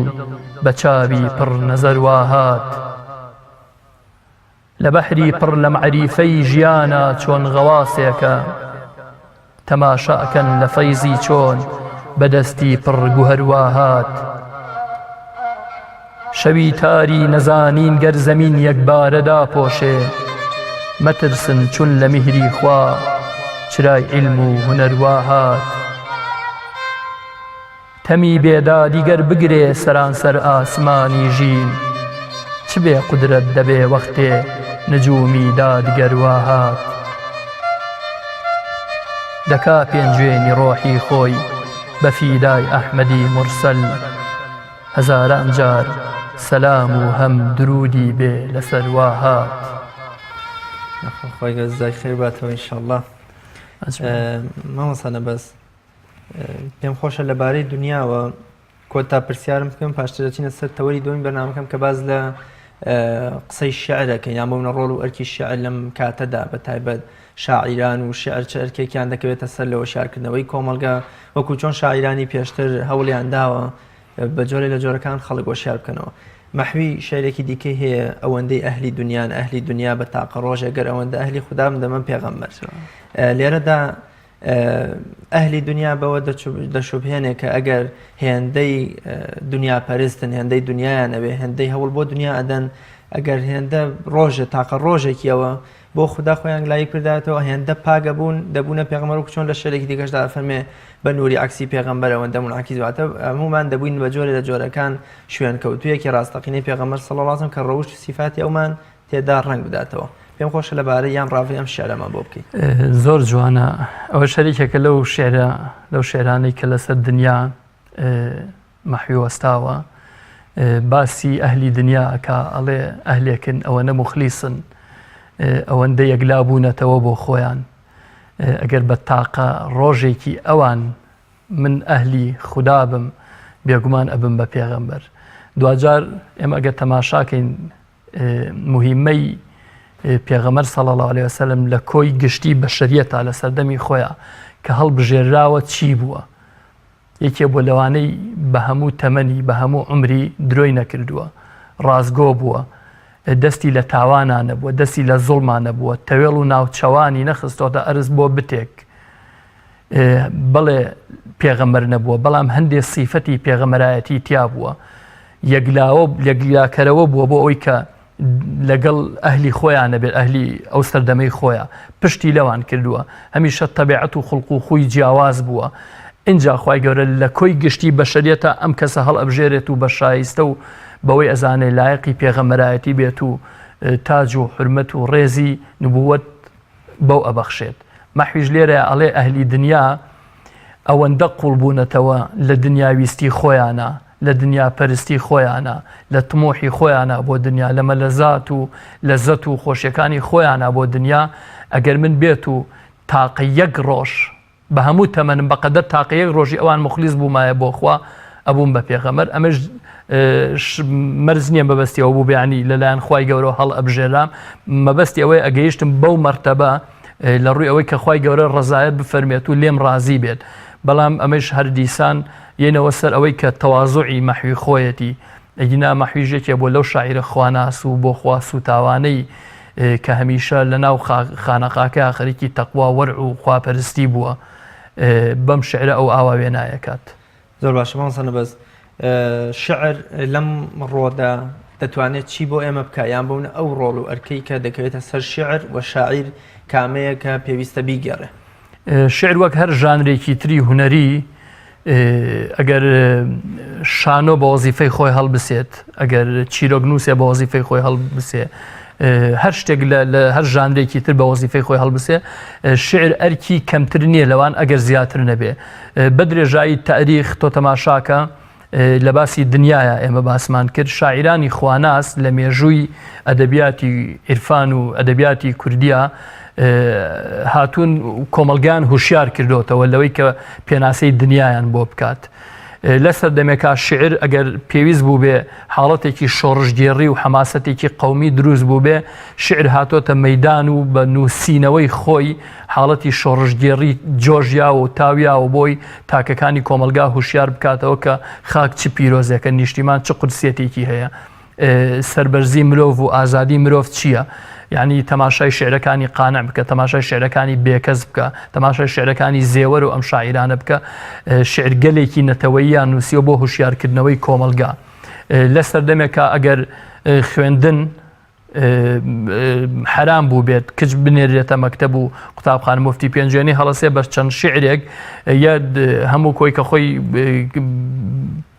بە چاوی پڕ نەزەروا هات لە بەحری پڕ لە معریفەی ژیانە چۆن غەواسێکە تەماشاکەن لە فەیزی چۆن بەدەستی پڕ گوهەروا هات شەوی تاری نەزانین گەر زەمین یەکبارەدا پۆشێ مەترسن چون لە میهری خوا چرای عیلم و هونەروا هات تەمی بێدا دیگەر بگرێ سەرانسەر ئاسمانی ژین چ بێ قودرەت دەبێ وەختێ نجومی دادگەروا هات دەکا پێنجوێنی ڕۆحی خۆی بە فیدای ئەحمەدی موڕسەل هەزاران جار سەلام و هەم درودی بێ لەسەر وا هات خۆی گەزای خێر باتەوە ئینشاءڵڵا مامۆستا نەبەس پێم خۆشە لەبارەی دنیاوە کۆتا پرسیارم بکەم پاشتر دەچینە سەر تەوەری دومی بەرنامەکەم کە باز لە قسەی شیعرەکە یان بۆ منە ڕۆڵ و ئەرکی شیعر لەم کاتەدا بە تایبەت شاعیران و شیعر چ ئەرکێکیان دەکەوێتە سەر لەوە شارکردنەوەی کۆمەڵگە وەکو چۆن شاعیرانی پێشتر هەوڵیان داوە بە جۆرێ لە جۆرەکان خەڵک وەشیار بکەنەوە مەحوی شعرێکی دیکەی هەیە ئەوەندەی ئەهلی دنیان ئەهلی دنیا بە تاقە ڕۆژێک گەر ئەوەندە ئەهلی خوددام دەمەن پێغەمبەر لێرەدا ئەهلی دنیا بەوە دەشوبهێنێ کە ئەگەر هێندەی دنیا پەرستن هێندەی دنیایان ئەوێ هێندەی هەوڵ بۆ دنیا ئەدەن ئەگەر هێندە ڕۆژە تاقە ڕۆژێکیەوە بۆ خوددا خۆیان لای کرداتەوە هێندە پاگە بوون دەبوونە پێغەمبەر و چۆن لە شەرێکی دیکەشدا فەرمێ بە نووری عکسی پێغەمبەر ئەوەندە منعکس واتە هەمومان دەبووین بە جۆرە لە جۆرەکان شوێن کەوتوویەکی ڕاستەقینەی پێغەمبەر صلی الله علیه و سلم کە ڕەوشت و سیفاتی ئەومان تێدا ڕەنگ بداتەوە پێم خۆشە لەبارەی یان ڕاوی ئەم شێعرەمان بۆ بکەیت زۆر جوانە ئەوە شەریکێکە لەو شێعرانەی کە لەسەر دنیا مەحوی وەستاوە باسی ئەهلی دنیا ئەکا ئەڵێ ئەهلێکن ئەوەنە موخلیسن ئەوەندە یەکلا بوونەتەوە بۆ خۆیان ئەگەر بە تاقە ڕۆژێکی ئەوان من ئەهلی خودا بم بێگومان ئەبم بە پێغەمبەر دوجار ئێمە ئەگەر تەماشاکەین مهمەی پێغەمبەر صلی الله علیه وسلم لە کۆی گشتی بەشەریەتە لە سەردەمی خۆیان کە هەڵبژێراوە چی بووە یەکێ بۆ لەوانەی بە هەموو تەمەنی بە هەموو عمری درۆی نەکردووە ڕازگۆ بووە دەستی لە تاوانان نەبووە دەستی لە زوڵمان نەبووە تەوێڵ و ناوچەوانی نەخستۆتە ئەرز بۆ بتێک بەڵێ پێغەمبەر نەبووە بەڵام هەندێک سیفەتی پێغەمبەرایەتی تیا بووە یەکلاکەرەوە بووە بۆ ئەوەی کە لەگەڵ ئەهلی خۆیان نەبێت ئەهلی ئەو سەردەمەی خۆیان پشتی لەوان کردووە هەمیشە تەبیعەت و خوڵق و خوی جیاواز بووە اینجا خوای گەورە لە کۆی گشتی بەشەریەتە ئەم کەسە هەڵ ئەبژێرێت و بە شایستە و بەوەی ئەزانێ لایەقی پێغەمبەرایەتی بێت و تاج و حرمەت و ڕێزی نبووەت بەو ئەبەخشێت مەحویش لێرە ئەڵێ ئەهلی دنیا ئەوەندە قوڵ بوونەتەوە لە دنیاویستی خۆیانە لە دنیا پەرستی خۆیانە لە تمۆحی خۆیانە بۆ دنیا لە مەلەزات و لەزەت و خۆشیەکانی خۆیانە بۆ دنیا ئەگەر من بێت و تاقە یەک ڕۆژ بە هەموو تەمەنم بەقەدەر تاقە یەک ڕۆژی ئەوان مخلیص بوومایە بۆ خوا ئەبووم بە پێغەمبەر ئەمەش مەرز نییە مەبەستیەوە بوو بێانی لەلایەن خوای گەورە هەڵ ئەبژێرام مەبەستی ئەوەی ئەگەیشتم بەو مەرتەبە لە ڕووی ئەوەی کە خوای گەورە ڕەزایەت بفەرمێت و لێم ڕازی بێت بەڵام ئەمەش هەر دیسان یەنەوە سەر ئەوەی کە تەوازوعی مەحوی خۆیەتی ئەگینا مەحویژێکێ بۆ لەو شاعیرە خواناس و بۆ خوا سوتاوانەی کە هەمیشە لەناو خانەقاکە خەریکی تەقوا وەرع و خواپەرستی بووە بەم شعرە ئەو ئاوا وێنایەکات زۆر باشە مامۆستا بەس شعر لەم ڕۆدا دەتوانێت چی بۆ ئێمە بکە یان بوون ئەو ڕۆڵ و ئەرکەی کە دەکەوێتە سەر شعر و شاعیر کامەیە کە پێویستە بیگەڕێ شعر وەک هەر ژانرێکی تری هونەری ئەگەر شانۆ بە وەزیفەی خۆی هەڵبسێت ئەگەر چیرۆگنووسێ بە وەزیفەی خۆی هەڵبسێ هەر شتێک لە هەر ژانرێکی تر بە وەزیفەی خۆی هەڵبسێ شعر ئەرکی کەمتر نییە لەوان ئەگەر زیاتر نەبێ بە درێژایی تاریخ تۆ تەماشاکە لە باسی دنیاە ئێمە باسمان کرد شاعیرانی خواناس لە مێژووی ئەدەبیاتی عیرفان و ئەدەبیاتی کوردیە هاتوون کۆمەلگان هوشیار کردوتەوە لەوەی کە پێناسەی دنیایان بۆ بکات لە سەردەمێکا شعر ئەگەر پێویست بوو بێ حاڵەتێکی شۆڕژگێڕی و حەماسەتێکی قەومی دروست بوو بێ شعر هاتۆتە مەیدان و بە نووسینەوەی خۆی حاڵەتی شۆڕژگێڕی جۆژیا و تاویا و بۆی تاکەکانی کۆمەلگا هوشیار بکاتەوە کە خاک چ پیرۆزێکە نیشتیمان چ قودسێتێکی هەیە سەربەرزی مرۆڤ و ئازادی مرۆڤ چییە؟ یعنی تەماشای شعرەکانی قانع بکە، تەماشای شعرەکانی بێکەس بکە، تەماشای شعرەکانی زێوەر و ئەم شاعیرانە بکە. شعرگەلێکی نەتەوەییان نووسیوە بۆ هوشیارکردنەوەی کۆمەلگا. لە سەردەمێکە ئەگەر خوێندن حرام بوو بێت، کچ بنێرێتە مەکتەب و قوتابخانە مفتی پێنجێنی هەڵەسێ بە چەند شعرێک یا هەموو کۆی کە خۆی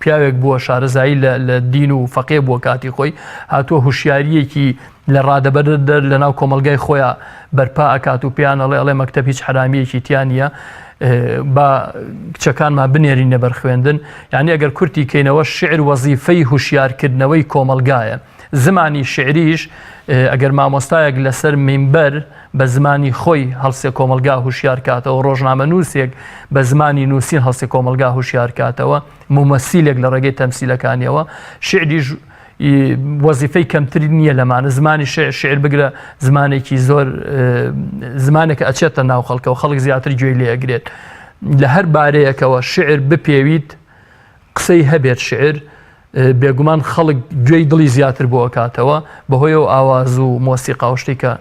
پیاوێک بووە شارەزایی لە دین و فەقێ بووە کاتی خۆی، هاتووە هوشیاریەکی لە ڕادەبەر لە ناو کۆمەلگای خۆیان بەرپا ئەکات و پیانەڵێ ئەڵێ مەکتەب هیچ حرامیەکی تیان نییە، بە کچەکانمان بنێرینە بەر خوێندن. یعنی ئەگەر کورتی کەینەوە شعر وەزیفەی هوشیارکردنەوەی کۆمەلگایە. زمانی شعریش ئەگەر مامۆستایەک لەسەر مینبەر بە زمانی خۆی هەڵسێ کۆمەلگا هوشیار کاتەوە، ڕۆژنامە نووسێک بە زمانی نووسین هەڵسێ کۆمەلگا هوشیار کاتەوە، ممەسیلێک لە ڕێگەی تەمسیلەکانیەوە، شعریش وەزیفەی کەمتری نییە لەمانە. زمانی شعر بگرە زمانێکی زۆر زمانێکە ئەچێتە ناو خەڵکەوە، خەڵک زیاتر گوێی لێ ئەگرێت. لە هەر بارەیەکەوە شعر بپێویت، قسەی هەبێت شعر، بێگومان خەڵک گوێی دڵی زیاتر بۆ ئەکاتەوە بەهۆی و ئاواز و مۆسیقا و شتێکە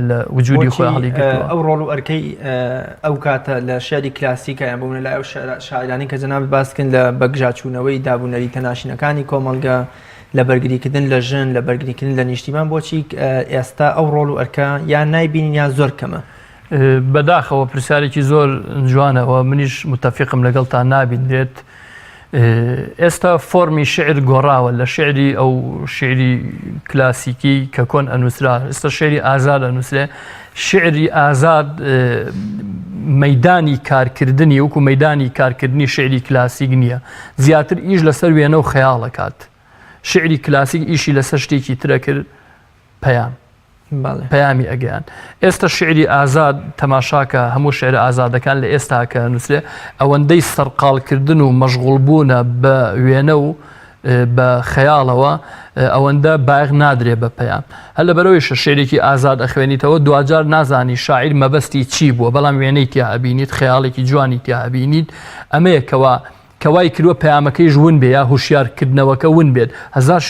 لە وجودی خۆی هەڵیگرتووە. ئەو ڕۆڵ و ئەرکەی ئەو کاتە لە شعری کلاسیکە یان بوون لە ئەو شاعرانی کە جەناب باسکن لە بەگژاچوونەوەی دابوونەری تەناشینەکانی کۆمەلگا، لە بەرگریکردن لە ژن، لە بەرگریکردن لە نیشتیمان، بۆچی ئێستا ئەو ڕۆڵ و ئەرکە یان نایبینین یان زۆر کەمە؟ بەداخەوە پرسیارێکی زۆر جوانەوە، منیش متفقم لەگەڵتان نابینرێت. ئێستا فۆرمی شعر گۆڕاوە لە شعری ئەو شعری کلاسیکی کە کۆن ئەنووسرا، ئێستا شعری ئازاد ئەنووسرێ. شعری ئازاد مەیدانی کارکردنی وەکو مەیدانی کارکردنی شعری کلاسیک نییە، زیاتر ئیش لەسەر وێنە و خەیاڵەکات. شعری کلاسیک ئیشی لەسەر شتێکی ترە کرد، پەیامی ئەگەیان. ئێستا شعری ئازاد تەماشاکە هەموو شعر ئازادەکان لە ئێستا کە نووسێ ئەوەندەی سەرقاڵکردن و مەشغوڵبوونە بە وێنە و بە خەیاڵەوە ئەوەندە باغ نادرێ بە پەیام. هەر لەبەرەوەیشە شعرێکی ئازاد ئەخوێنیتەوە دوجار نازانی شاعیر مەبەستی چی بووە، بەڵام وێنەی تیا ئەبینیت، خەیاڵێکی جوانی تیا ئەبینیت. ئەمەیەکەوە کەوای کردووە پەیامەکەیش ون بێ یا هوشیارکردنەوەکە ون بێت. هەزار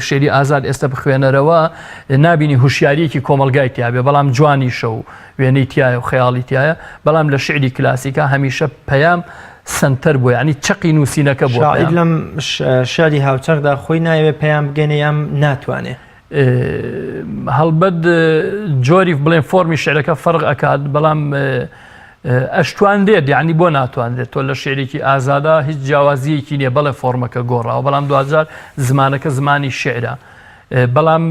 شعری ئازاد ئێستا بخوێنەرەوە نابینی هوشیارەکی کۆمەلگای تیا بێ، بەڵام جوانیشە و وێنەی تایە و خەیاڵی تایە. بەڵام لە شعری کلاسیکە هەمیشە پەیام سنتەر بووە، یعنی چەقی نووسینەکە بووە. شاعیر لەم شعری هاوچەقدا خۆی نایەوێت پەیام بگەنێ یان ناتوانێت؟ هەڵبەت جۆری بڵێن فۆرمی شعرەکە فەرق ئەکات، بەڵام ئەشتواندێت، یعنی بۆ ناتوانێت. تۆ لە شعرێکی ئازادا هیچ جیاوازیەکی نییە، بەڵێ فۆرمەکە گۆڕاوە، بەڵام دوجار زمانەکە زمانی شعرە. بەڵام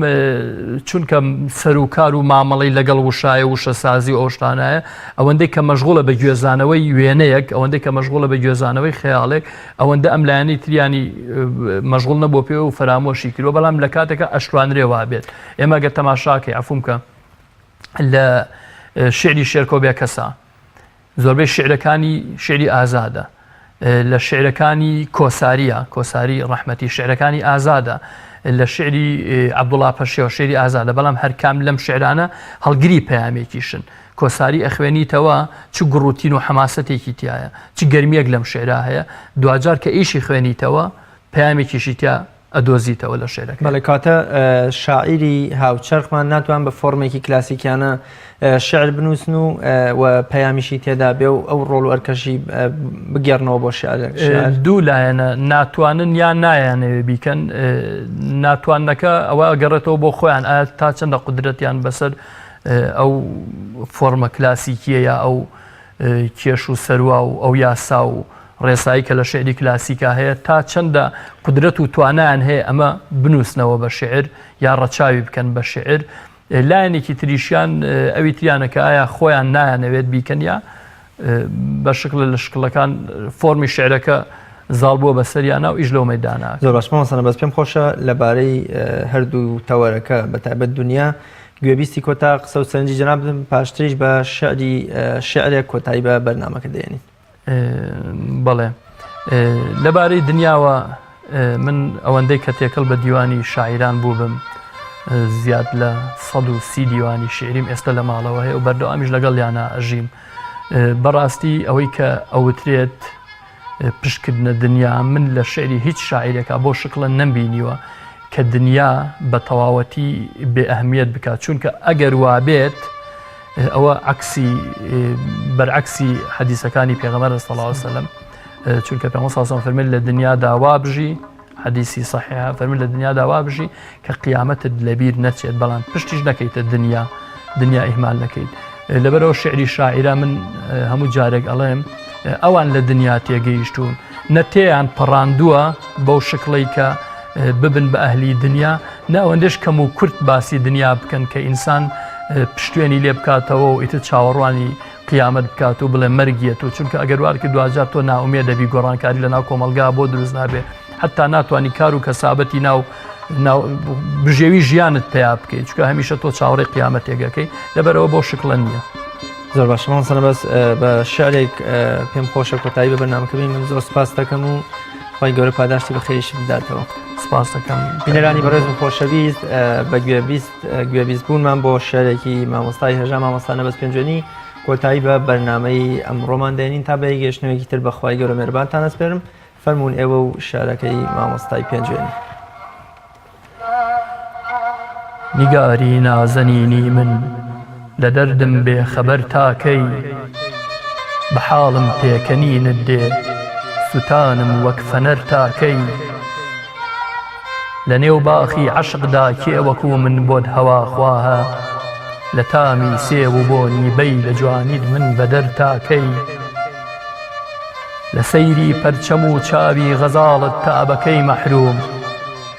چونکە سەرروکار و مامەڵی لەگەڵ وشایە وشە سازی و ئەوشتانایە، ئەوەندەی کە مەشغوڵە بە گوێزانەوەی وێنەیەک، ئەوەندەی کە مەشغوڵە بە گوێزانەوەی خەیاڵێک، ئەوەندە ئەم لایەنەی تریانی مەشغوڵ نەبووە پێ و فەرامۆشی کردووە. بەڵام لە کاتێکە ئەشتوانرێ وابێت. ئێمە گە تەماشاکەی عەفوم کە لە شعری شێرکۆبێ کەسا زۆربەی شعرەکانی شعری ئازادە، لە شعرەکانی کۆساری ڕەحمەتی شعرەکانی ئازادە، لە شعری عەبدوڵڵا پەشێوە شعری ئازادە. بەڵام هەرکام لەم شعرانە هەڵگری پەیامێکیشن. کۆساری ئەخوێنیتەوە چ گڕوتین و حەماسەتێکی تایە، چ گەرمیەک لەم شعرا هەیە، دوجار کە ئیشی خوێنیتەوە پەیامێکیشی تیا ئەدۆزیتەوە لە شعرەکە. بەڵێ کاتە شاعیری هاوچەرخمان ناتوان بە فۆرمێکی کلاسیکیانە شعر بنووسن و پەیامیشی تێدا بێ و ئەو ڕۆڵ و ئەرکەشی بگێڕنەوە بۆ شعر. دوو لایەنە ناتوانن یان نایانەوێ بیکەن. ناتوانەکە ئەوە گەڕێتەوە بۆ خۆیان، ئایا تا چەندە قودرەتیان بەسەر ئەو فۆرمە کلاسیکیە یا ئەو کێش و سەروا و ئەو یاسا و ڕێسایی کە لە شعری کلاسیکا هەیە، تا چەندە قودرەت و توانایان هەیە ئەمە بنووسنەوە بە شعر یا ڕەچاوی بکەن بە شعر. لایەنێکی تریشیان ئەوی تریانەکە ئایا خۆیان نایانەوێت بیکەن یا بە شکل لە شکلەکان فۆرمی شعرەکە زاڵ بووە بەسەریانە و ئیش لەو مەیدانە. زۆر باش مامۆستا بەس پێم خۆشە لەبارەی هەردوو تەوەرەکە بەتایبەت دنیا گوێبیستی کۆتا قسە و سەرنجی جەناب پاشتریش بە شعرێک کۆتایی بە بەرنامەکە دێنین. بەڵێ لەبارەی دنیاوە من ئەوەندەی کە تێکەڵ بە دیوانی شاعیران بوو بم، زیاد لە 130 دیوانی شعریم ئێستا لە ماڵەوە هەیە و بەردەوامیش لەگەڵیانە ئەژیم. بەڕاستی ئەوەی کە ئەوترێت پشتکردنە دنیا، من لە شعری هیچ شاعیرێکە بۆ شکڵە نەمبینیوە کە دنیا بە تەواوەتی بێ ئەهمیەت بکات چونکە ئەگەر وا بێت ئەوە بەرعکسی حەدیسەکانی پێغەمبەر صلی الله علیه وسلم چونکە پێغەمبەر صلی الله علیه وسلم فەرمێ لە دنیادا وا بژی حەدیسی صحیحە فەرمێ لە دنیادا وا بژی کە قیامەتت لەبیر نەچێت بەڵام پشتیش نەکەیتە دنیا ئیهمال نەکەیت لەبەرەوە شعری شاعیرە من هەموو جارێک ئەڵێم ئەوان لە دنیا تێگەیشتون نەتێیان پەڕاندووە بەو شکڵی کە ببن بە ئەهلی دنیا ناوەندێش کەم و کورت باسی دنیا بکەن کە ئینسان پشتێنی لێ بکاتەوە و ئیتر چاوەڕوانی قیامەت بکات و بڵێ مەرگیێت و چونکە ئەگەر وارکە دوجار تۆ ناومێ دەبی گۆڕانکاری لە ناو کۆمەلگا بۆ دروست نابێ حتا ناتوانانی کار و کەسابەتی بژێوی ژیانت پێیا بکەیت چونکە هەمیشە تۆ چاوەڕێی قیامەت تێگەکەی لەبەرەوە بۆ شکڵە نییە. زۆر باش مامۆستا بەس بە شعرێک پێم خۆشە کۆتایی بە بەرنامەکەبین من زۆر سپاس دەکەم و خی گەورە پاداشتی بە خێریش بداتەوە. سپاس دەکەم بینەرانی بەڕێز و خۆشەویست بە گوێبیست بوونمان بۆ شعرێکی مامۆستای هێژا مامۆستا نەبەست پێنجێنی کۆتایی بە بەرنامەی ئەمڕۆمان دێنین تا بە گەشتنەوەیەکی تر بەخوای گەورە مێربانتان ئەسپێرم فەرمونون ئێوە و شعرەکەی مامۆستای پێنجێنی. نیگاری نازەنینی من لە دەردم بێ خەبەر تاکەی بە حاڵم پێکەنینت دێ سوتانم وەک فەنەر تاکەی لە نێو باخی عەشقدا کێ وەکو من بۆت هەوا خواهە لە تامی سێو و بۆنی بەی لە جوانیت من بەدەر تاکەی لە سەیری پەرچەم و چاوی غەزاڵت تابەکەی مەحروم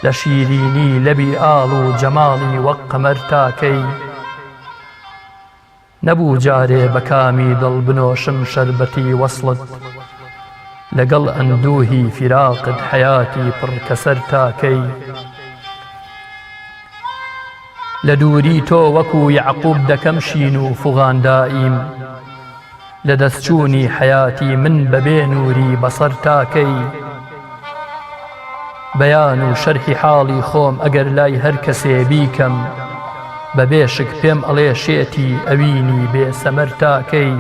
لە شیرینی لەبی ئاڵ و جەماڵی وەک قەمەر تاکەی نەبوو جارێ بە کامی دڵ بنۆشم شەربەتی وەسڵت لەگەڵ ئەندووهی فیراقت حەیاتی پڕ کەسەر تاکەی لە دووری تۆ وەکو یەعقوب دەکەم شین و فوغاندائیم لە دەستچوونی حەیاتی من بەبێ نووری بەسەر تاکەی بەیان و شەرحی حاڵی خۆم ئەگەر لای هەر کەسێ بیکەم بەبێشک پێم ئەڵێ شێتی ئەوینی بێ سەمەر تاکەی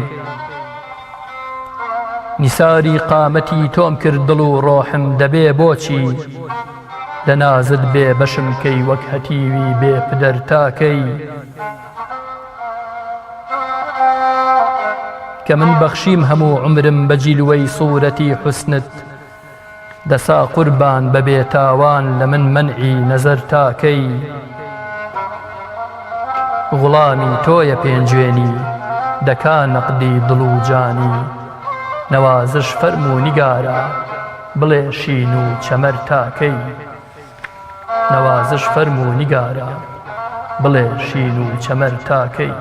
نیساری قامەتی تۆم کرد دڵ و ڕۆحم دەبێ بۆچی لە نازت بێ بەشم کەی وەک هەتیوی بێ پدەر تاکەی کە من بەخشیم هەموو عمرم بە جیلوەی سوورەتی حوسنت دەسا قوربان بە بێتاوان لە من مەنعی نەزەر تاکەی غوڵامی تۆیە پێنجێنی دەکا نەقدی دڵ و جانی نەوازش فەرمو نیگارە بڵێ شین و چەمەر تاکەی نەوازش فەرمو نیگارە بڵێ شین و چەمەر تاکەی